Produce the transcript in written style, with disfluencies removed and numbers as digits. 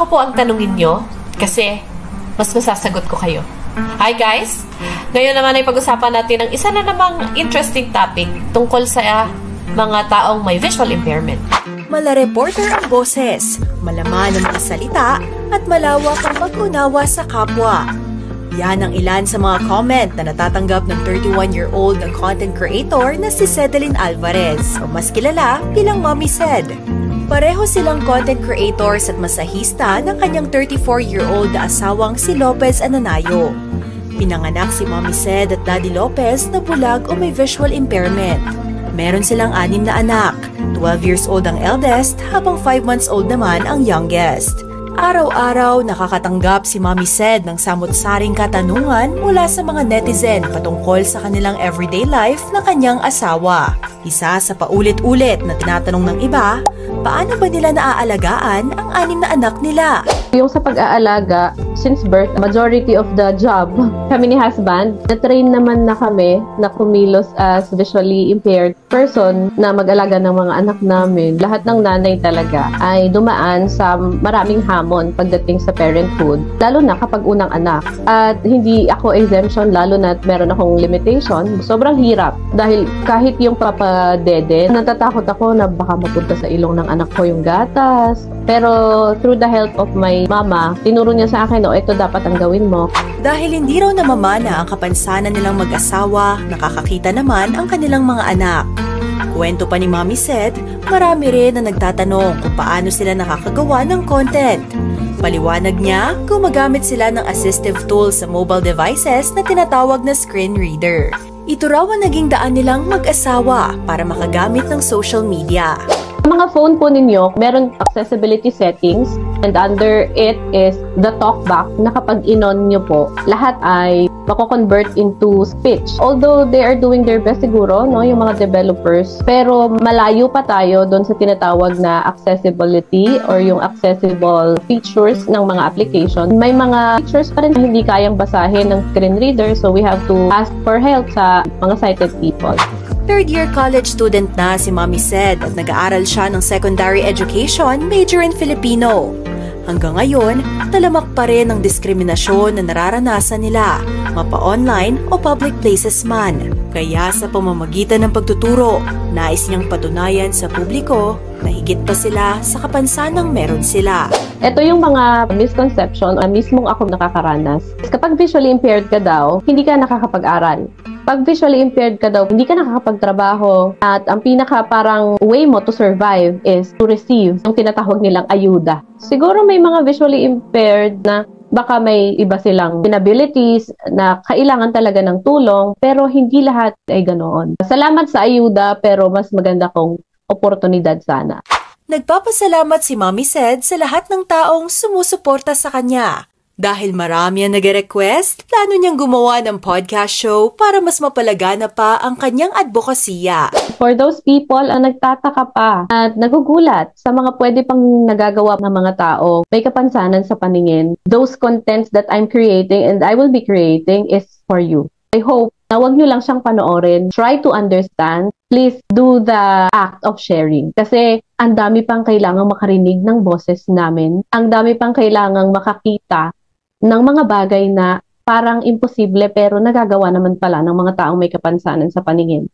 ako po ang tanungin nyo kasi mas masasagot ko kayo. Hi guys! Ngayon naman ay pag-usapan natin ang isa na namang interesting topic tungkol sa mga taong may visual impairment. Mala-reporter ang boses, malaman ang mga salita, at malawak ang pag-unawa sa kapwa. Yan ang ilan sa mga comment na natatanggap ng 31-year-old na content creator na si Cedeline Alvarez o mas kilala bilang Mommy Ced. Pareho silang content creators at masahista ng kanyang 34-year-old na asawang si Lopez Ananayo. Pinanganak si Mommy Ced at Daddy Lopez na bulag o may visual impairment. Meron silang 6 na anak, 12 years old ang eldest habang 5 months old naman ang youngest. Araw-araw nakakatanggap si Mommy Ced ng samot-saring katanungan mula sa mga netizen patungkol sa kanilang everyday life na kanyang asawa. Isa sa paulit-ulit na tinatanong ng iba, paano ba nila naaalagaan ang 6 na anak nila? Yung sa pag-aalaga, since birth, majority of the job, kami ni husband, na-train naman na kami na kumilos as visually impaired person na mag-alaga ng mga anak namin. Lahat ng nanay talaga ay dumaan sa maraming hamon pagdating sa parenthood, lalo na kapag unang anak. At hindi ako exemption, lalo na meron akong limitation. Sobrang hirap dahil kahit yung papadede, natatakot ako na baka mapunta sa ilong ng anak ko yung gatas. Pero through the help of my mama, tinuro niya sa akin, ito dapat ang gawin mo. Dahil hindi raw namamana ang kapansanan nilang mag-asawa, nakakakita naman ang kanilang mga anak. Kwento pa ni Mommy Ced, marami rin na nagtatanong kung paano sila nakakagawa ng content. Paliwanag niya, gumagamit sila ng assistive tools sa mobile devices na tinatawag na screen reader. Ito raw ang naging daan nilang mag-asawa para makagamit ng social media. Sa mga phone po ninyo, meron accessibility settings and under it is the talkback na kapag in-on nyo po, lahat ay mako-convert into speech. Although they are doing their best siguro, no, yung mga developers, pero malayo pa tayo doon sa tinatawag na accessibility or yung accessible features ng mga application. May mga features pa rin na hindi kayang basahin ng screen reader, so we have to ask for help sa mga sighted people. Third-year college student na si Mommy Ced at nag-aaral siya ng secondary education major in Filipino. Hanggang ngayon, talamak pa rin ang diskriminasyon na nararanasan nila, mapa-online o public places man. Kaya sa pamamagitan ng pagtuturo, nais niyang patunayan sa publiko na higit pa sila sa kapansanang meron sila. Ito yung mga misconception o mismong ako nakakaranas. Kapag visually impaired ka daw, hindi ka nakakapag-aral. Pag visually impaired ka daw, hindi ka nakakapagtrabaho at ang pinaka parang way mo to survive is to receive yung tinatawag nilang ayuda. Siguro may mga visually impaired na baka may iba silang inabilities na kailangan talaga ng tulong pero hindi lahat ay ganoon. Salamat sa ayuda pero mas maganda kong oportunidad sana. Nagpapasalamat si Mommy Ced sa lahat ng taong sumusuporta sa kanya. Dahil marami ang nag-request, plano niyang gumawa ng podcast show para mas mapalagana pa ang kanyang advokasya. For those people ang nagtataka pa at nagugulat sa mga pwede pang nagagawa ng mga tao, may kapansanan sa paningin, those contents that I'm creating and I will be creating is for you. I hope na huwag nyo lang siyang panoorin. Try to understand. Please do the act of sharing. Kasi ang dami pang kailangang makarinig ng boses namin. Ang dami pang kailangang makakita ng mga bagay na parang imposible pero nagagawa naman pala ng mga taong may kapansanan sa paningin.